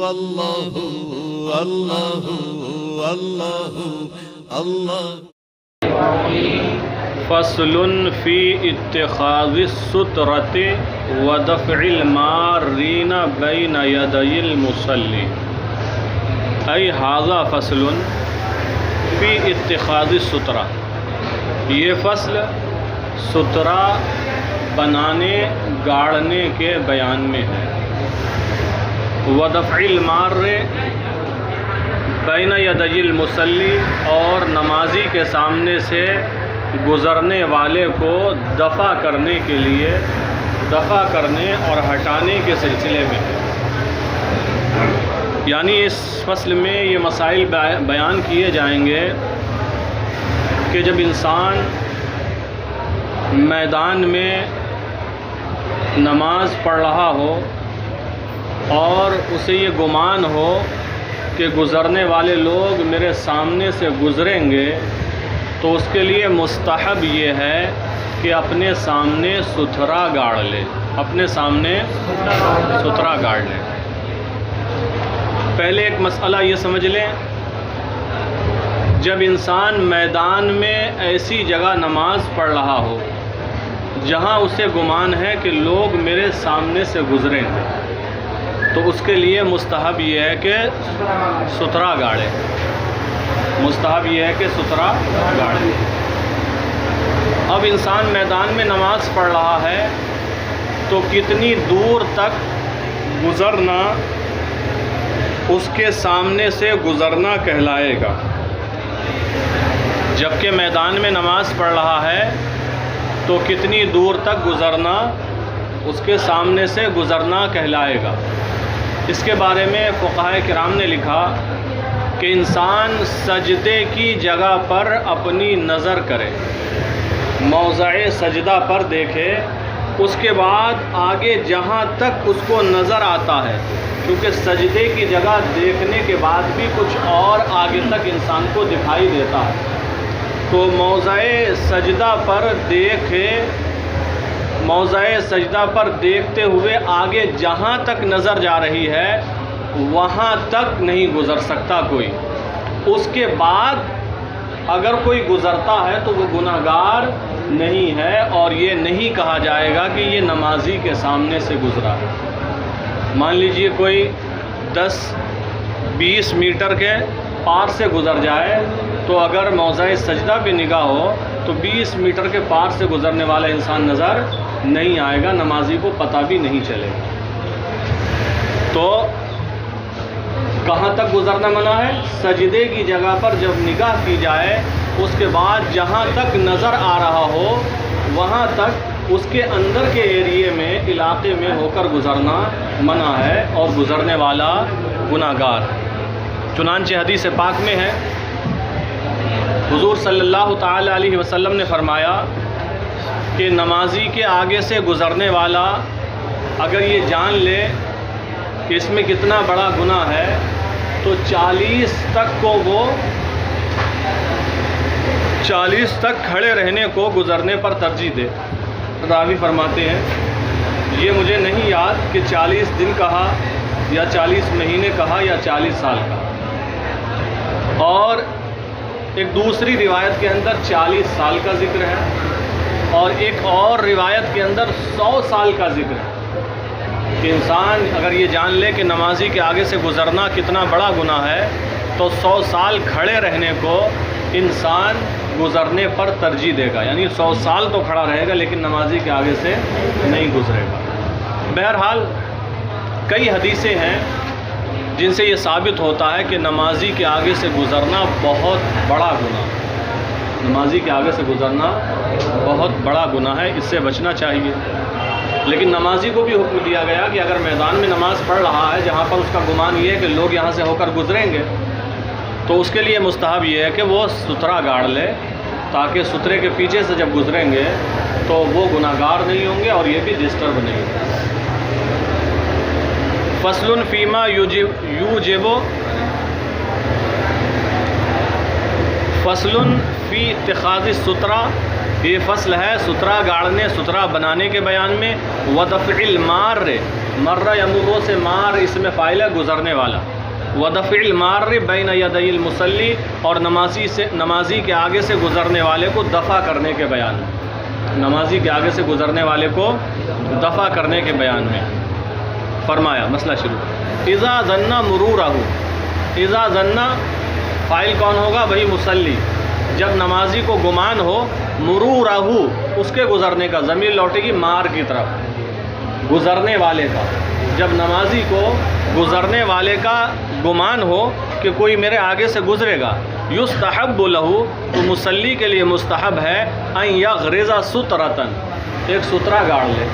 اللہ اللہ اللہ اللہ۔ فصل فی اتخاذ السترۃ ودفع المارین بین یدی المصلی، ای ھذا فصل فی اتخاذ السترہ، یہ فصل سترہ بنانے گاڑنے کے بیان میں ہے۔ ودفع المار بین یدی المصلی، اور نمازی کے سامنے سے گزرنے والے کو دفع کرنے کے لیے، دفع کرنے اور ہٹانے کے سلسلے میں ہے۔ یعنی اس فصل میں یہ مسائل بیان کیے جائیں گے کہ جب انسان میدان میں نماز پڑھ رہا ہو اور اسے یہ گمان ہو کہ گزرنے والے لوگ میرے سامنے سے گزریں گے، تو اس کے لیے مستحب یہ ہے کہ اپنے سامنے ستھرا گاڑ لے، اپنے سامنے ستھرا گاڑ لے۔ پہلے ایک مسئلہ یہ سمجھ لیں، جب انسان میدان میں ایسی جگہ نماز پڑھ رہا ہو جہاں اسے گمان ہے کہ لوگ میرے سامنے سے گزریں گے، تو اس کے لیے مستحب یہ ہے کہ ستھرا گاڑے، مستحب یہ ہے کہ ستھرا گاڑے۔ اب انسان میدان میں نماز پڑھ رہا ہے تو کتنی دور تک گزرنا اس کے سامنے سے گزرنا کہلائے گا؟ جبکہ میدان میں نماز پڑھ رہا ہے تو کتنی دور تک گزرنا اس کے سامنے سے گزرنا کہلائے گا؟ اس کے بارے میں فقہائے کرام نے لکھا کہ انسان سجدے کی جگہ پر اپنی نظر کرے، موضع سجدہ پر دیکھے، اس کے بعد آگے جہاں تک اس کو نظر آتا ہے، کیونکہ سجدے کی جگہ دیکھنے کے بعد بھی کچھ اور آگے تک انسان کو دکھائی دیتا ہے، تو موضع سجدہ پر دیکھے، موضع سجدہ پر دیکھتے ہوئے آگے جہاں تک نظر جا رہی ہے وہاں تک نہیں گزر سکتا کوئی۔ اس کے بعد اگر کوئی گزرتا ہے تو وہ گناہگار نہیں ہے، اور یہ نہیں کہا جائے گا کہ یہ نمازی کے سامنے سے گزرا ہے۔ مان لیجئے کوئی 10-20 میٹر کے پار سے گزر جائے، تو اگر موضع سجدہ پہ نگاہ ہو تو 20 میٹر کے پار سے گزرنے والا انسان نظر نہیں آئے گا، نمازی کو پتہ بھی نہیں چلے گا۔ تو کہاں تک گزرنا منع ہے؟ سجدے کی جگہ پر جب نگاہ کی جائے اس کے بعد جہاں تک نظر آ رہا ہو وہاں تک اس کے اندر کے ایریے میں، علاقے میں ہو کر گزرنا منع ہے، اور گزرنے والا گناہگار ہے۔ چنانچہ حدیث پاک میں ہے، حضور صلی اللہ تعالی علیہ وسلم نے فرمایا کہ نمازی کے آگے سے گزرنے والا اگر یہ جان لے کہ اس میں کتنا بڑا گناہ ہے تو 40 تک کو وہ 40 تک کھڑے رہنے کو گزرنے پر ترجیح دے۔ راوی فرماتے ہیں یہ مجھے نہیں یاد کہ 40 دن کہا یا 40 مہینے کہا یا 40 سال کہا، اور ایک دوسری روایت کے اندر 40 سال کا ذکر ہے، اور ایک اور روایت کے اندر 100 سال کا ذکر ہے، کہ انسان اگر یہ جان لے کہ نمازی کے آگے سے گزرنا کتنا بڑا گناہ ہے تو 100 سال کھڑے رہنے کو انسان گزرنے پر ترجیح دے گا، یعنی 100 سال تو کھڑا رہے گا لیکن نمازی کے آگے سے نہیں گزرے گا۔ بہرحال کئی حدیثیں ہیں جن سے یہ ثابت ہوتا ہے کہ نمازی کے آگے سے گزرنا بہت بڑا گناہ ہے، نمازی کے آگے سے گزرنا بہت بڑا گناہ ہے، اس سے بچنا چاہیے۔ لیکن نمازی کو بھی حکم دیا گیا کہ اگر میدان میں نماز پڑھ رہا ہے جہاں پر اس کا گمان یہ ہے کہ لوگ یہاں سے ہو کر گزریں گے، تو اس کے لیے مستحب یہ ہے کہ وہ ستھرا گاڑ لے، تاکہ ستھرے کے پیچھے سے جب گزریں گے تو وہ گناہگار نہیں ہوں گے اور یہ بھی ڈسٹرب نہیں ہوں گے۔ فصل فیما یوجب فصل فی اتخاذ السترہ، یہ فصل ہے سترا گاڑنے سترا بنانے کے بیان میں، ودفع المار، مرہ یمرو سے مار اس میں فاعل ہے گزرنے والا، ودفع المار بین یدی المصلی اور نمازی کے آگے سے گزرنے والے کو دفع کرنے کے بیان میں، نمازی کے آگے سے گزرنے والے کو دفع کرنے کے بیان میں فرمایا۔ مسئلہ شروع۔ اذا ظن مرورہ، اذا ظن فاعل کون ہوگا؟ وہی مصلی۔ جب نمازی کو گمان ہو مرورہ اس کے گزرنے کا، ضمیر لوٹے گی مار کی طرف، گزرنے والے کا۔ جب نمازی کو گزرنے والے کا گمان ہو کہ کوئی میرے آگے سے گزرے گا، یستحب لہو تو مصلی کے لیے مستحب ہے ان یغرز سترۃ، ایک سترہ گاڑ لے۔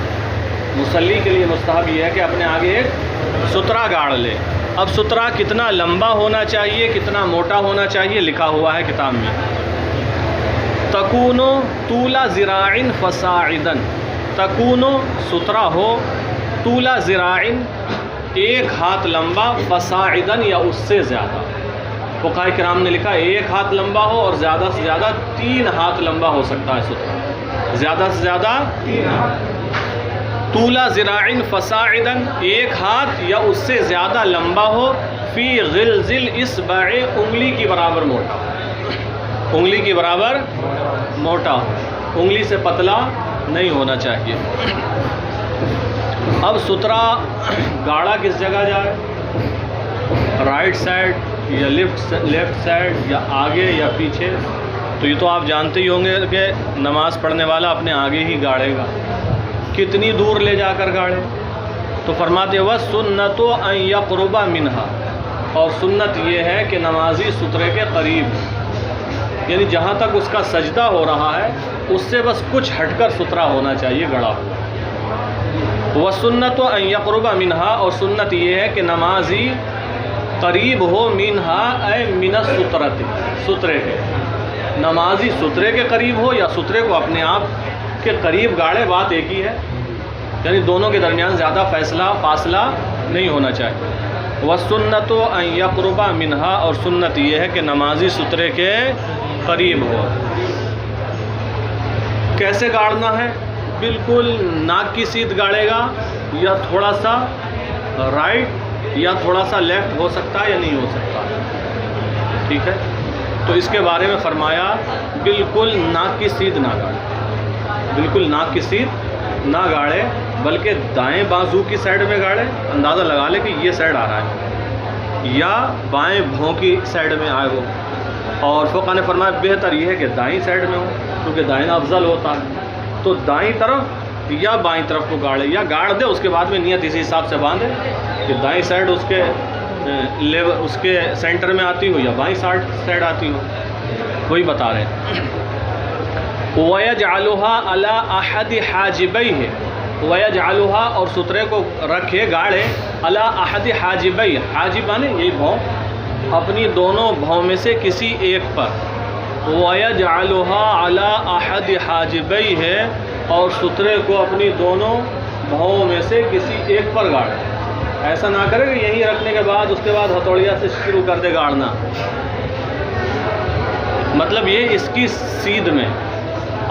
مصلی کے لیے مستحب یہ ہے کہ اپنے آگے ایک سترہ گاڑ لے۔ اب سترہ کتنا لمبا ہونا چاہیے، کتنا موٹا ہونا چاہیے، لکھا ہوا ہے کتاب میں، تکون طول ذراع فصاعدا، تکون سترہ ہو، طول ذراع ایک ہاتھ لمبا، فصاعدا یا اس سے زیادہ۔ فقہاء کرام نے لکھا ایک ہاتھ لمبا ہو اور زیادہ سے زیادہ 3 ہاتھ لمبا ہو سکتا ہے سترہ، زیادہ سے زیادہ 3 ہاتھ۔ طول ذراع فصاعدا ایک ہاتھ یا اس سے زیادہ لمبا ہو، فی غلظ الاصبع انگلی کی برابر موٹا، انگلی کی برابر موٹا ہو، انگلی سے پتلا نہیں ہونا چاہیے۔ اب سترہ گاڑا کس جگہ جائے؟ رائٹ سائڈ یا لیفٹ سائڈ یا آگے یا پیچھے؟ تو یہ تو آپ جانتے ہی ہوں گے کہ نماز پڑھنے والا اپنے آگے ہی گاڑے گا، کتنی دور لے جا کر گاڑے؟ تو فرماتے وَالسُنَّةُ أَن يَقْرُبَ مِنْهَا، اور سنت یہ ہے کہ نمازی سترے کے قریب، یعنی جہاں تک اس کا سجدہ ہو رہا ہے اس سے بس کچھ ہٹ کر سترہ ہونا چاہیے گڑا ہوا۔ وَالسُنَّةُ أَن يَقْرُبَ مِنْهَا، اور سنت یہ ہے کہ نمازی قریب ہو، مِنْهَا اے مِنَ السُّتْرَةِ، سترے کے، نمازی سترے کے قریب ہو یا سترے کو اپنے آپ کے قریب گاڑے، بات ایک ہی ہے، یعنی دونوں کے درمیان زیادہ فاصلہ نہیں ہونا چاہیے۔ وَالسُنَّةُ أَن يَقْرُبَ مِنْهَا، اور سنت یہ ہے کہ نمازی سترے کے قریب ہو۔ کیسے گاڑنا ہے؟ بالکل ناک کی سیدھ گاڑے گا، یا تھوڑا سا رائٹ یا تھوڑا سا لیفٹ ہو سکتا ہے یا نہیں ہو سکتا، ٹھیک ہے؟ تو اس کے بارے میں فرمایا بالکل ناک کی سیدھ نہ گاڑے، بالکل ناک کی سیدھ نہ گاڑے، بلکہ دائیں بازو کی سائڈ میں گاڑے، اندازہ لگا لے کہ یہ سائڈ آ رہا ہے، یا بائیں بھوں کی سائڈ میں آئے ہو، اور فقہ نے فرمایا بہتر یہ ہے کہ دائیں سائڈ میں ہو، کیونکہ دائیں افضل ہوتا ہے، تو دائیں طرف یا بائیں طرف کو گاڑے، یا گاڑ دے اس کے بعد میں نیت اسی حساب سے باندھے کہ دائیں سائڈ اس کے سینٹر میں آتی ہو یا بائیں سائڈ آتی ہو، وہی بتا رہے ہیں۔ وَيَجْعَلُهَا عَلَىٰ أَحَدِ حَاجِبَيْهِ، وَيَجْعَلُهَا اور سترے کو رکھے گاڑے، عَلَىٰ أَحَدِ حَاجِبَيْهِ، حاجب مانے یہی بھون، اپنی دونوں بھون میں سے کسی ایک پر، وَيَجْعَلُهَا عَلَىٰ أَحَدِ حَاجِبَيْهِ، اور سترے کو اپنی دونوں بھون میں سے کسی ایک پر گاڑے، ایسا نہ کرے کہ یہیں رکھنے کے بعد اس کے بعد ہتھوڑیا سے شروع کر دے گاڑنا، مطلب یہ اس کی سیدھ میں،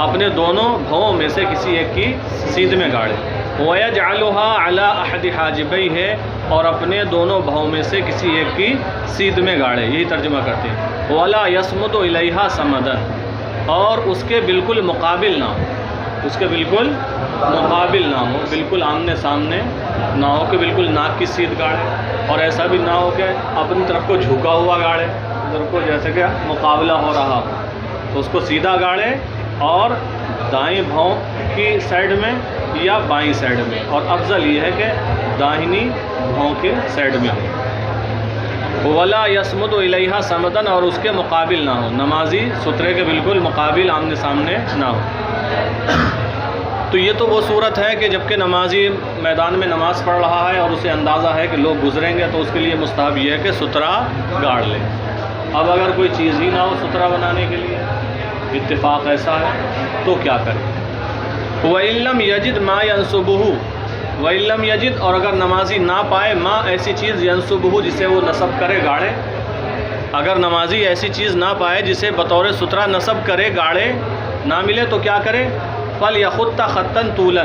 اپنے دونوں بھوؤں میں سے کسی ایک کی سیدھ میں گاڑے۔ وَيَجْعَلُهَا عَلَىٰ أَحَدِ حَاجِبَيْهِ، اور اپنے دونوں بھوؤں میں سے کسی ایک کی سیدھ میں گاڑے، یہی ترجمہ کرتے ہیں۔ وَلَا يَصْمُدُ إِلَيْهَا صَمَدًا، اور اس کے بالکل مقابل نہ ہو، اس کے بالکل مقابل نہ ہو، بالکل آمنے سامنے نہ ہو کہ بالکل ناک کی سیدھ گاڑے، اور ایسا بھی نہ ہو کہ اپنی طرف کو جھکا ہوا گاڑے، ادھر کو جیسے کہ مقابلہ ہو رہا ہو، تو اس کو سیدھا گاڑے، اور دائیں بھون کی سائڈ میں یا بائیں سائڈ میں، اور افضل یہ ہے کہ داہنی بھون کے سائڈ میں ہو۔ وَلَا يَصْمُدُ إِلَيْهَا صَمَدًا، اور اس کے مقابل نہ ہو، نمازی سترے کے بالکل مقابل آمنے سامنے نہ ہو۔ تو یہ تو وہ صورت ہے کہ جب کہ نمازی میدان میں نماز پڑھ رہا ہے اور اسے اندازہ ہے کہ لوگ گزریں گے، تو اس کے لیے مستحب یہ ہے کہ سترہ گاڑ لے۔ اب اگر کوئی چیز ہی نہ ہو سترہ بنانے کے لیے، اتفاق ایسا ہے، تو کیا کرے؟ وَإِن لَّمْ يَجِدْ مَا يَنْصُبُهُ، وَإِن لَّمْ يَجِدْ، اور اگر نمازی نہ پائے، ماں ایسی چیز، يَنْصُبُهُ جسے وہ نصب کرے گاڑے، اگر نمازی ایسی چیز نہ پائے جسے بطور سترہ نصب کرے گاڑے، نہ ملے تو کیا کرے؟ فَلْيَخُطَّ خَطًّا طُولًا،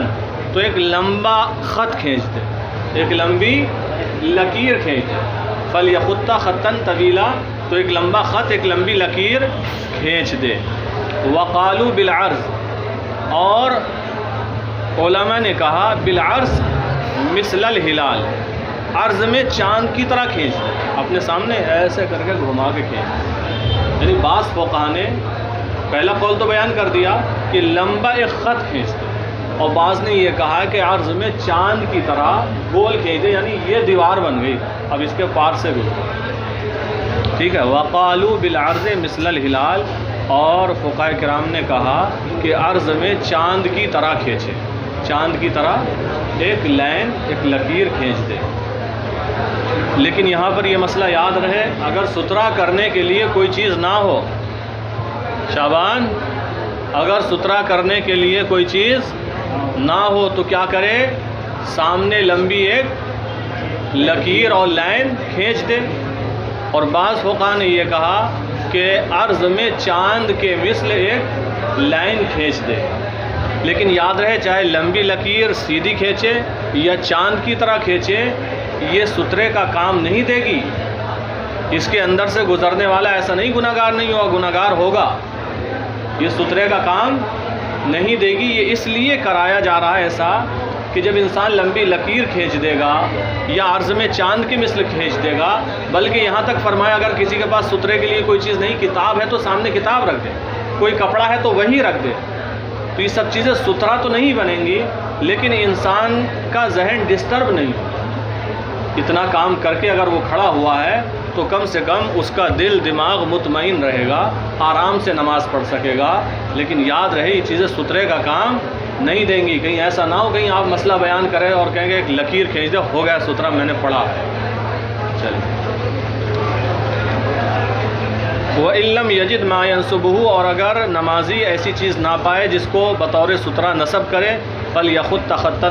تو ایک لمبا خط کھینچ دے، ایک لمبی لکیر کھینچ دے. فَلْيَخُطَّ خَطًّا طَوِيلًا تو ایک لمبا خط، ایک لمبی لکیر کھینچ دے. وَقَالُوا بِالْعَرْضِ اور علماء نے کہا بالعرض مثل الہلال، عرض میں چاند کی طرح کھینچ دے، اپنے سامنے ایسے کر کے گھما کے کھینچ. یعنی بعض فقہا نے پہلا قول تو بیان کر دیا کہ لمبا ایک خط کھینچ دے، اور بعض نے یہ کہا کہ عرض میں چاند کی طرح گول کھینچ دے، یعنی یہ دیوار بن گئی، اب اس کے پار سے بھی. ٹھیک ہے. وقالوا بالعرض مثل الہلال، اور فقہاء کرام نے کہا کہ عرض میں چاند کی طرح کھینچے، چاند کی طرح ایک لائن، ایک لکیر کھینچ دے. لیکن یہاں پر یہ مسئلہ یاد رہے، اگر سترا کرنے کے لیے کوئی چیز نہ ہو، شعبان اگر سترا کرنے کے لیے کوئی چیز نہ ہو تو کیا کرے؟ سامنے لمبی ایک لکیر اور لائن کھینچ دے. اور بعض فقہا نے یہ کہا کہ عرض میں چاند کے مثل ایک لائن کھینچ دے. لیکن یاد رہے، چاہے لمبی لکیر سیدھی کھینچے یا چاند کی طرح کھینچے، یہ سترے کا کام نہیں دے گی. اس کے اندر سے گزرنے والا ایسا نہیں گناہگار نہیں ہوگا، گناہگار ہوگا. یہ سترے کا کام نہیں دے گی. یہ اس لیے کرایا جا رہا ہے ایسا کہ جب انسان لمبی لکیر کھینچ دے گا یا عرض میں چاند کی مثل کھینچ دے گا، بلکہ یہاں تک فرمایا اگر کسی کے پاس سترے کے لیے کوئی چیز نہیں، کتاب ہے تو سامنے کتاب رکھ دے، کوئی کپڑا ہے تو وہی رکھ دے. تو یہ سب چیزیں سترا تو نہیں بنیں گی، لیکن انسان کا ذہن ڈسٹرب نہیں ہوگا. اتنا کام کر کے اگر وہ کھڑا ہوا ہے تو کم سے کم اس کا دل دماغ مطمئن رہے گا، آرام سے نماز پڑھ سکے گا. لیکن یاد رہے، یہ چیزیں سترے کا کام نہیں دیں گی. کہیں ایسا نہ ہو کہیں آپ مسئلہ بیان کریں اور کہیں گے ایک لکیر کھینچ دے، ہو گیا سترا، میں نے پڑھا ہے. چلیے. وَإِن لَّمْ يَجِدْ مَا يَنْصُبُهُ اور اگر نمازی ایسی چیز نہ پائے جس کو بطور سترا نصب کرے، فَلْيَخُطَّ خَطًّا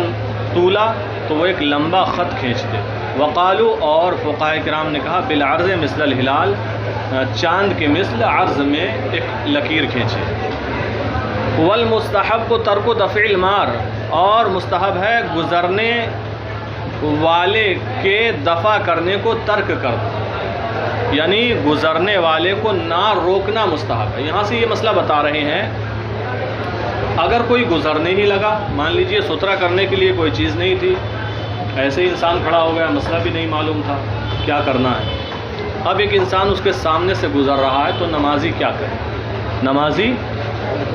طُولًا تو وہ ایک لمبا خط کھینچ دے. وقالوا اور فقہاء کرام نے کہا بالعرض مثل الہلال، چاند کے مثل عرض میں ایک لکیر کھینچے. والمستحب ترک دفع المار اور مستحب ہے گزرنے والے کے دفع کرنے کو ترک کر دو، یعنی گزرنے والے کو نہ روکنا مستحب ہے. یہاں سے یہ مسئلہ بتا رہے ہیں، اگر کوئی گزرنے ہی لگا، مان لیجئے سترا کرنے کے لیے کوئی چیز نہیں تھی، ایسے ہی انسان کھڑا ہو گیا، مسئلہ بھی نہیں معلوم تھا کیا کرنا ہے. اب ایک انسان اس کے سامنے سے گزر رہا ہے تو نمازی کیا کرے؟ نمازی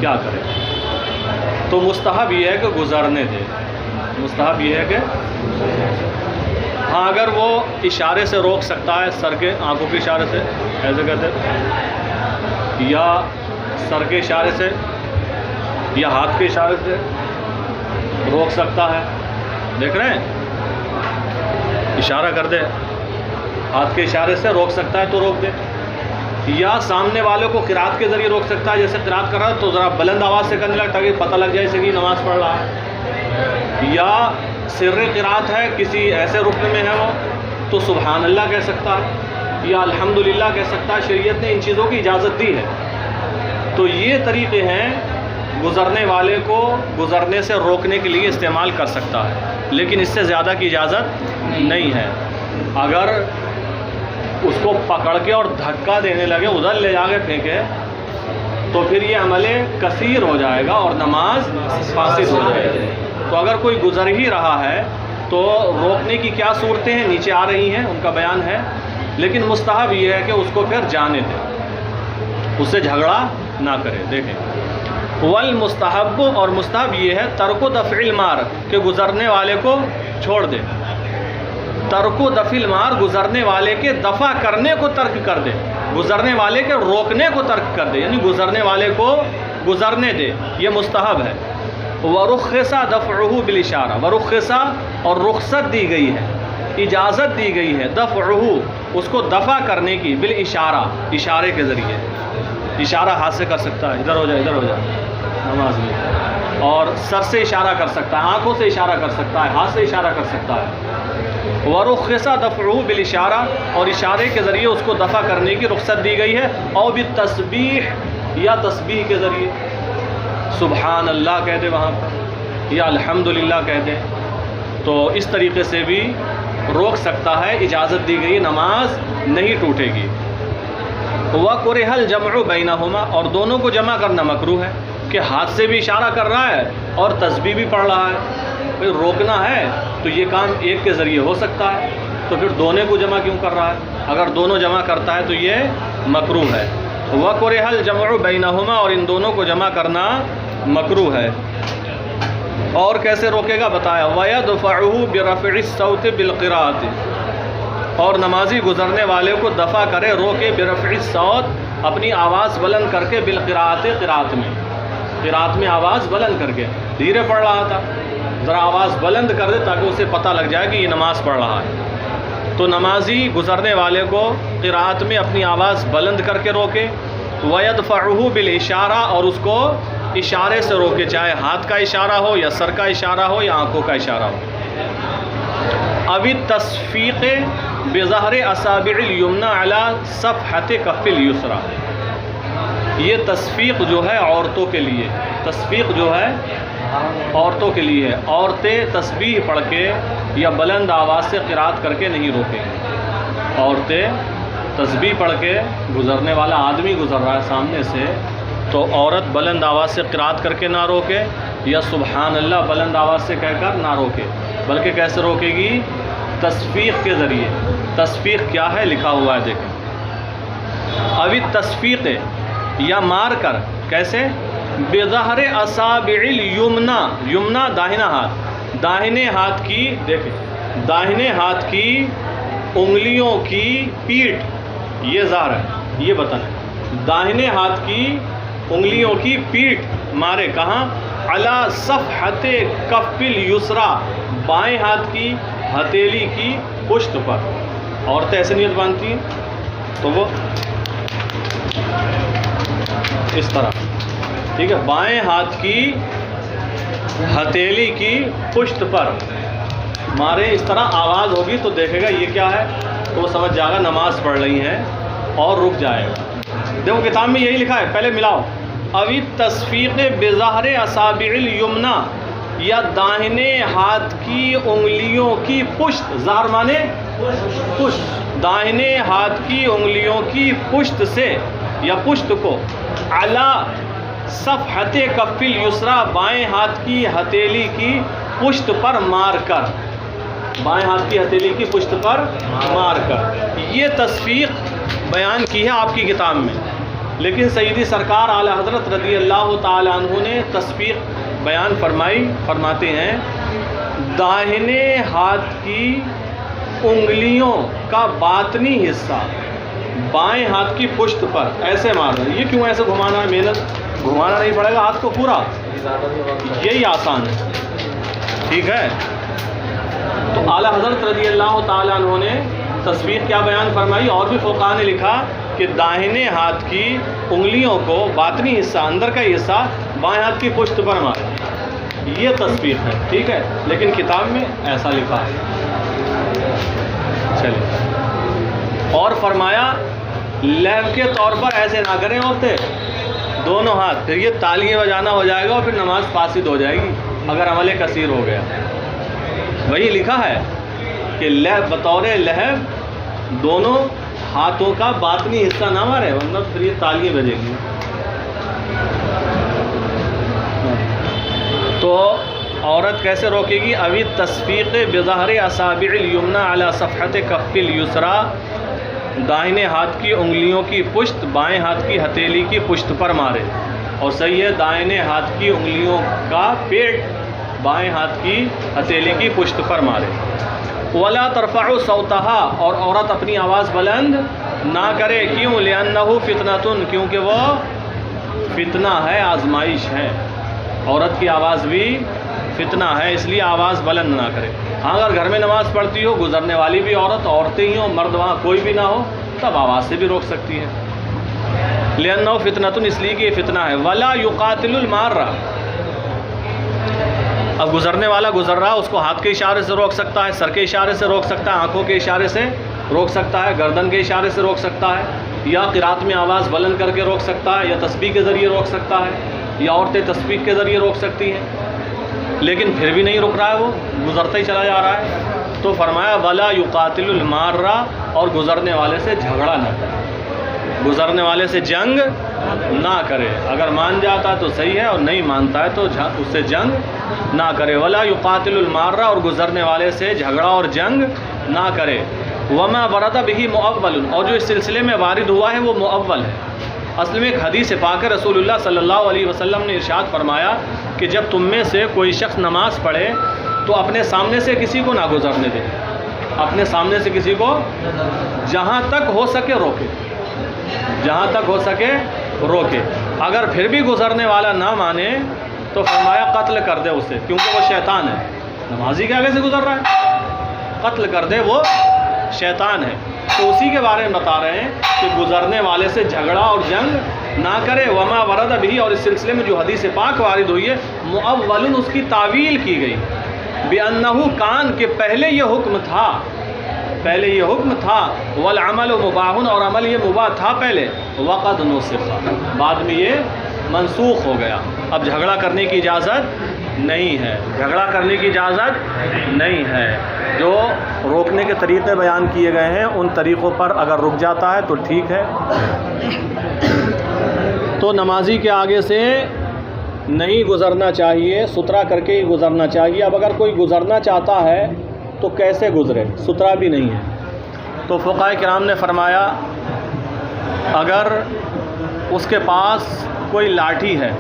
کیا کرے؟ تو مستحب یہ ہے کہ گزرنے دے. مستحب یہ ہے کہ ہاں اگر وہ اشارے سے روک سکتا ہے، سر کے آنکھوں کے اشارے سے ایسے کہتے ہیں، یا سر کے اشارے سے یا ہاتھ کے اشارے سے روک سکتا ہے. دیکھ رہے ہیں، اشارہ کر دے، ہاتھ کے اشارے سے روک سکتا ہے تو روک دے. یا سامنے والوں کو قرات کے ذریعے روک سکتا ہے، جیسے قرات کر رہا ہے تو ذرا بلند آواز سے کرنے لگا تاکہ پتہ لگ جائے کہ نماز پڑھ رہا ہے. یا سر قرات ہے، کسی ایسے رکن میں ہے وہ تو سبحان اللہ کہہ سکتا ہے یا الحمدللہ کہہ سکتا ہے. شریعت نے ان چیزوں کی اجازت دی ہے. تو یہ طریقے ہیں گزرنے والے کو گزرنے سے روکنے کے لیے استعمال کر سکتا ہے، لیکن اس سے زیادہ کی اجازت نہیں ہے. اگر اس کو پکڑ کے اور دھکا دینے لگے، ادھر لے جا کے پھینکے، تو پھر یہ عمل کثیر ہو جائے گا اور نماز فاسد ہو جائے گی. تو اگر کوئی گزر ہی رہا ہے تو روکنے کی کیا صورتیں ہیں نیچے آ رہی ہیں، ان کا بیان ہے. لیکن مستحب یہ ہے کہ اس کو پھر جانے دے، اس سے جھگڑا نہ کرے. دیکھیں، والمستحب اور مستحب یہ ہے ترک دفع المار کہ گزرنے والے کو چھوڑ دے. ترک دفع المار گزرنے والے کے دفع کرنے کو ترک کر دے، گزرنے والے کے روکنے کو ترک کر دے، یعنی گزرنے والے کو گزرنے دے، یہ مستحب ہے. ورخص دفعہ بالاشارہ، ورخص اور رخصت دی گئی ہے، اجازت دی گئی ہے، دفعہ اس کو دفع کرنے کی، بالاشارہ اشارے کے ذریعے. اشارہ ہاتھ سے کر سکتا ہے، ادھر ہو جائے ادھر ہو جائے نماز میں، اور سر سے اشارہ کر سکتا ہے، آنکھوں سے اشارہ کر سکتا ہے، ہاتھ سے اشارہ کر سکتا ہے. ورخص دفعہ بالاشارہ اور اشارے کے ذریعے اس کو دفع کرنے کی رخصت دی گئی ہے. اور بالتسبیح یا تسبیح کے ذریعے، سبحان اللہ کہہ دے وہاں پر یا الحمدللہ کہہ دے. تو اس طریقے سے بھی روک سکتا ہے، اجازت دی گئی، نماز نہیں ٹوٹے گی۔ وَكُرِهَ الْجَمْعُ بَيْنَهُمَا، اور دونوں کو جمع کرنا مکروہ ہے کہ ہاتھ سے بھی اشارہ کر رہا ہے اور تسبیح بھی پڑھ رہا ہے۔ بھئی روکنا ہے تو یہ کام ایک کے ذریعے ہو سکتا ہے، تو پھر دونوں کو جمع کیوں کر رہا ہے؟ اگر دونوں جمع کرتا ہے تو یہ مکروہ ہے۔ وَكُرِهَ الْجَمْعُ بَيْنَهُمَا، اور ان دونوں کو جمع کرنا مکروہ ہے۔ اور کیسے روکے گا بتایا، وَيَدْفَعُهُ بِرَفْعِ الصَّوْتِ بِالْقِرَاءَةِ، اور نمازی گزرنے والے کو دفع کرے، روکے، برفع الصوت، اپنی آواز بلند کر کے، بالقراءۃ، قراءت میں، قراءت میں آواز بلند کر کے، دھیرے پڑھ رہا تھا، ذرا آواز بلند کر دے تاکہ اسے پتہ لگ جائے کہ یہ نماز پڑھ رہا ہے۔ تو نمازی گزرنے والے کو قراءت میں اپنی آواز بلند کر کے روکے، وَيَدْفَعُهُ بِالْإِشَارَةِ، اور اس کو اشارے سے روکے، چاہے ہاتھ کا اشارہ ہو یا سر کا اشارہ ہو یا آنکھوں کا اشارہ ہو۔ ابھی تصفیق بظہر اصابع الیمنی علی صفحۃ کف الیسری، یہ تصفیق جو ہے عورتوں کے لیے، تصفیق جو ہے عورتوں کے لیے ہے۔ عورتیں تسبیح پڑھ کے یا بلند آواز سے قرات کر کے نہیں روکیں گے۔ عورتیں تسبیح پڑھ کے، گزرنے والا آدمی گزر رہا ہے سامنے سے تو عورت بلند آواز سے قرات کر کے نہ روکے، یا سبحان اللہ بلند آواز سے کہہ کر نہ روکے، بلکہ کیسے روکے گی؟ تصفیق کے ذریعے۔ تصفیق کیا ہے لکھا ہوا ہے دیکھیں، ابھی تصفیق یا مار کر، کیسے؟ بظہر اصابع الیمنی، یمنا داہنا ہاتھ، داہنے ہاتھ کی، دیکھیں داہنے ہاتھ کی انگلیوں کی پیٹھ، یہ ظاہر ہے، یہ بتائیں، داہنے ہاتھ کی انگلیوں کی پیٹھ مارے، کہاں؟ علی صفحۃ کف الیسری، بائیں ہاتھ کی ہتھیلی کی پشت پر۔ عورتیں ایسے نیت باندھتی ہیں تو وہ اس طرح، ٹھیک ہے، بائیں ہاتھ کی ہتھیلی کی پشت پر مارے، اس طرح آواز ہوگی تو دیکھے گا یہ کیا ہے، تو وہ سمجھ جائے گا نماز پڑھ رہی ہیں اور رک جائے گا۔ دیکھو کتاب میں یہی لکھا ہے، پہلے ملاؤ، ابھی تصفیق بظاہر اصابع الیمنی، یا داہنے ہاتھ کی انگلیوں کی پشت، ظاہر مانے پشت، داہنے ہاتھ کی انگلیوں کی پشت سے یا پشت کو، علی صفحۃ کف الیسری، بائیں ہاتھ کی ہتھیلی کی پشت پر مار کر، بائیں ہاتھ کی ہتھیلی کی پشت پر مار کر، یہ تصفیق بیان کی ہے آپ کی کتاب میں، لیکن سیدی سرکار اعلی حضرت رضی اللہ تعالی عنہ نے تصفیق بیان فرماتے ہیں، داہنے ہاتھ کی انگلیوں کا باطنی حصہ بائیں ہاتھ کی پشت پر ایسے مارنا۔ یہ کیوں ایسے گھمانا ہے؟ محنت گھمانا نہیں پڑے گا ہاتھ کو پورا، یہی آسان ہے، ٹھیک ہے۔ تو اعلی حضرت رضی اللہ تعالی عنہ نے تصویر کیا بیان فرمائی، اور بھی فقہاء نے لکھا کہ داہنے ہاتھ کی انگلیوں کو باطنی حصہ، اندر کا حصہ بائیں ہاتھ کی پشت پر مارے، یہ تصویر ہے، ٹھیک ہے، لیکن کتاب میں ایسا لکھا ہے۔ چلیے، اور فرمایا لہو کے طور پر ایسے نہ کریں عورتیں، دونوں ہاتھ، پھر یہ تالیاں بجانا ہو جائے گا اور پھر نماز فاسد ہو جائے گی اگر عمل کثیر ہو گیا۔ وہی لکھا ہے کہ بطور لہو دونوں ہاتھوں کا باطنی حصہ نہ مارے، ورنہ پھر یہ تالیاں بجے گی۔ تو عورت کیسے روکے گی؟ ابھی تصفیق بظاہر اصابع الیمنی علی صفحۃ کف الیسری، داہنے ہاتھ کی انگلیوں کی پشت بائیں ہاتھ کی ہتھیلی کی پشت پر مارے، اور صحیح ہے دائنے ہاتھ کی انگلیوں کا پیٹ بائیں ہاتھ کی ہتھیلی کی پشت پر مارے۔ ولا ترفع صوتها، اور عورت اپنی آواز بلند نہ کرے، کیوں؟ لأنہ فتنۃ، کیونکہ وہ فتنہ ہے، آزمائش ہے، عورت کی آواز بھی فتنہ ہے، اس لیے آواز بلند نہ کرے۔ ہاں اگر گھر میں نماز پڑھتی ہو، گزرنے والی بھی عورتیں ہی ہوں، مرد وہاں کوئی بھی نہ ہو، تب آواز سے بھی روک سکتی ہے۔ لأنہ فتنۃ، اس لیے کہ یہ فتنہ ہے۔ ولا یقاتل المارہ، اب گزرنے والا گزر رہا ہے، اس کو ہاتھ کے اشارے سے روک سکتا ہے، سر کے اشارے سے روک سکتا ہے، آنکھوں کے اشارے سے روک سکتا ہے، گردن کے اشارے سے روک سکتا ہے، یا قرات میں آواز بلند کر کے روک سکتا ہے، یا تسبیح کے ذریعے روک سکتا ہے، یا عورتیں تسبیح کے ذریعے روک سکتی ہیں۔ لیکن پھر بھی نہیں رک رہا ہے، وہ گزرتا ہی چلا جا رہا ہے، تو فرمایا ولا یقاتل المارہ، اور گزرنے والے سے جھگڑا نہ کرے، گزرنے والے سے جنگ نہ کرے، اگر مان جاتا ہے تو صحیح ہے اور نہیں مانتا ہے تو اس سے جنگ نہ کرے، ولا یقاتل المارہ، اور گزرنے والے سے جھگڑا اور جنگ نہ کرے، وما ورد به مؤول، اور جو اس سلسلے میں وارد ہوا ہے وہ مؤول ہے۔ اصل میں ایک حدیث پاک ہے، رسول اللہ صلی اللہ علیہ وسلم نے ارشاد فرمایا کہ جب تم میں سے کوئی شخص نماز پڑھے تو اپنے سامنے سے کسی کو نہ گزرنے دے، اپنے سامنے سے کسی کو جہاں تک ہو سکے روکے، جہاں تک ہو سکے روکے، اگر پھر بھی گزرنے والا نہ مانے تو فرمایا قتل کر دے اسے، کیونکہ وہ شیطان ہے، نمازی کے آگے سے گزر رہا ہے، قتل کر دے، وہ شیطان ہے۔ تو اسی کے بارے میں بتا رہے ہیں کہ گزرنے والے سے جھگڑا اور جنگ نہ کرے، وما ورد بھی، اور اس سلسلے میں جو حدیث پاک وارد ہوئی ہے مؤول، اس کی تعویل کی گئی بِأَنَّهُ کان، کہ پہلے یہ حکم تھا، پہلے یہ حکم تھا، والعمل مباح، اور عمل یہ مباح تھا پہلے، وقد نسخ، بعد میں یہ منسوخ ہو گیا، اب جھگڑا کرنے کی اجازت نہیں ہے، جھگڑا کرنے کی اجازت نہیں ہے۔ جو روکنے کے طریقے بیان کیے گئے ہیں ان طریقوں پر اگر رک جاتا ہے تو ٹھیک ہے، تو نمازی کے آگے سے نہیں گزرنا چاہیے، سترا کر کے ہی گزرنا چاہیے۔ اب اگر کوئی گزرنا چاہتا ہے تو کیسے گزرے، سترا بھی نہیں ہے، تو فقہاء کرام نے فرمایا اگر اس کے پاس کوئی لاٹھی ہے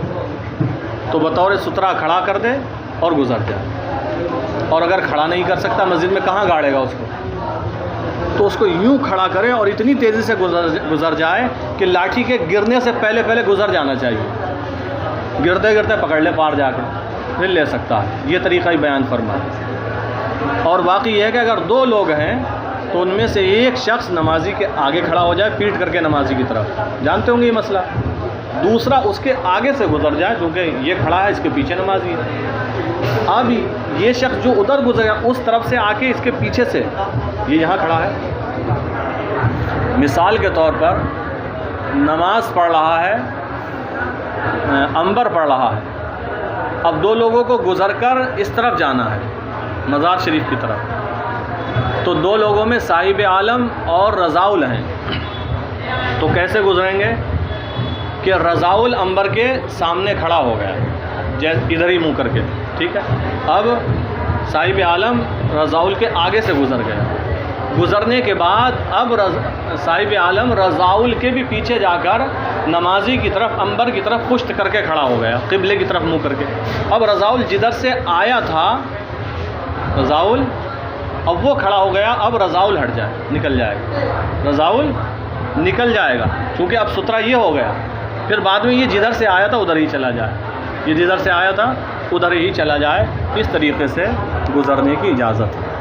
تو بطور سترا کھڑا کر دے اور گزر جائے، اور اگر کھڑا نہیں کر سکتا مسجد میں کہاں گاڑے گا اس کو، تو اس کو یوں کھڑا کرے اور اتنی تیزی سے گزر جائے کہ لاٹھی کے گرنے سے پہلے پہلے گزر جانا چاہیے، گرتے گرتے پکڑ لے پار جا کے پھر لے سکتا ہے، یہ طریقہ ہی بیان فرمایا۔ اور باقی یہ ہے کہ اگر دو لوگ ہیں تو ان میں سے ایک شخص نمازی کے آگے کھڑا ہو جائے پیٹ کر کے نمازی کی طرف، جانتے ہوں گے یہ مسئلہ، دوسرا اس کے آگے سے گزر جائے چونکہ یہ کھڑا ہے اس کے پیچھے نمازی ہے، اب یہ شخص جو ادھر گزر گیا اس طرف سے آ کے اس کے پیچھے سے یہ یہاں کھڑا ہے، مثال کے طور پر نماز پڑھ رہا ہے، عنبر پڑھ رہا ہے، اب دو لوگوں کو گزر کر اس طرف جانا ہے مزار شریف کی طرف، تو دو لوگوں میں صاحب عالم اور رضاؤل ہیں، تو کیسے گزریں گے کہ رضاؤل عنبر کے سامنے کھڑا ہو گیا جیسے ادھر ہی منہ کر کے، ٹھیک ہے، اب صاحب عالم رضاؤل کے آگے سے گزر گیا، گزرنے کے بعد اب صاحب عالم رضاؤل کے بھی پیچھے جا کر نمازی کی طرف عنبر کی طرف پشت کر کے کھڑا ہو گیا قبلے کی طرف منہ کر کے، اب رضاؤل جدھر سے آیا تھا رضاؤل اب وہ کھڑا ہو گیا، اب رضاؤل ہٹ جائے نکل جائے گا، رضاؤل نکل جائے گا چونکہ اب سترا یہ ہو گیا، پھر بعد میں یہ جدھر سے آیا تھا ادھر ہی چلا جائے، یہ جدھر سے آیا تھا ادھر ہی چلا جائے، اس طریقے سے گزرنے کی اجازت ہے۔